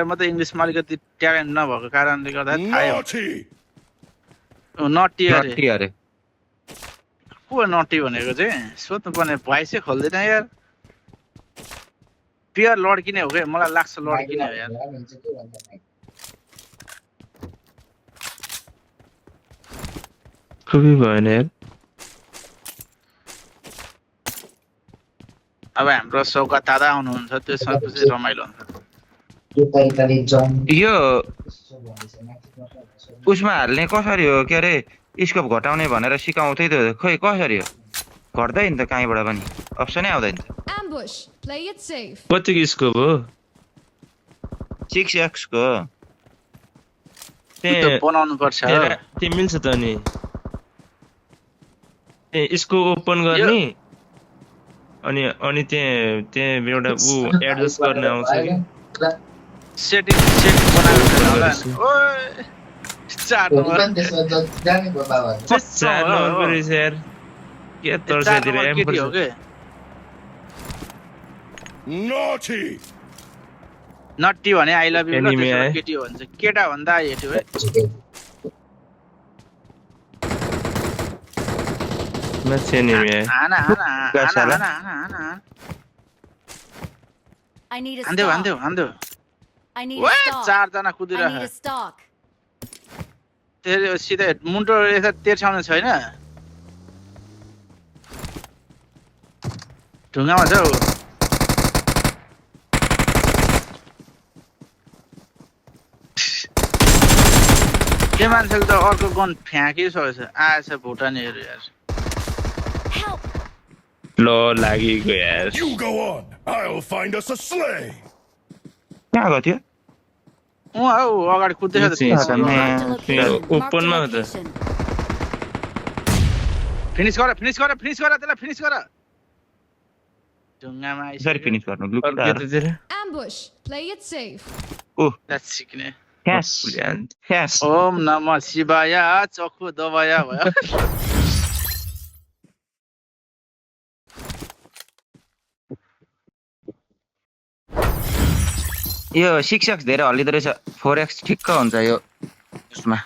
म त इङ्ग्लिसमा अलिकति ट्यालेन्ट नभएको कारणले गर्दा थाहै नटी अरे नटी अरे को नटी भनेको चाहिँ सोध्नुपर्ने भोइसै खोल्दैन यार प्योर लड्की नै हो क्या मलाई लाग्छ लड्की नै हो यार खुबी भएन यार अब हाम्रो सौगात दादा आउनुहुन्छ त्यसपछि रमाइलो हुन्छ यो उसमा हाल्ने कसरी हो के अरे स्कोप घटाउने भनेर सिकाउँथ्यो त खोइ कसरी हो घट्दैन त कहीँबाट पनि अप्सनै आउँदैन त Ambush. Play it safe. कतिको स्कोप हो 6x को त्यहाँ बनाउनु पर्छ त्यो मिल्छ त नि यसको ओपन गर्ने अनि अनि त्यहाँ एउटा उ एडजस्ट गर्ने आउँछ कि सेटिङ बनाएको छैन होला ओइ चार नम्बर चार नम्बर परेछ यार के तर्सातिर केटी हो के नट्टी भने आई लभ यु Enemy आयो। केटी हो भन्छ केटा भन्दा हेट्यो है मान्छे एनिमी आयो हाना हाना गाछाला। हाना हाना हाना I need a हान्देऊ stock. हान्देऊ हान्देऊ I need way a stock. चारजना I need कुदिरहेको a stock. त्यो सिधै मुन्टो यता तेर्साउने छैन ढुङ्गामा छ ऊ त्यो मान्छेले त अर्को गन फ्याँकिसकेछ आएछ भुटानीहरू यार Help. ल लागेको यार You go on. I'll find us a sleigh. कहाँ गयो थियो हौ अगाडि कुद्दैछ त Yes, Marked a man. location. Marked a Open mouth. location. Finish गर त्यसलाई फिनिस गर ढुङ्गामा यसरी फिनिस गर्नु अरू लुक्दा केटातिर Ambush. Play it safe. सिक्ने फ्यास फ्यास ओम नमः शिवाय चक्खु दबाया भयो यो 6x धेरै हल्लिँदो रहेछ 4x ठिक्क हुन्छ यो उसमा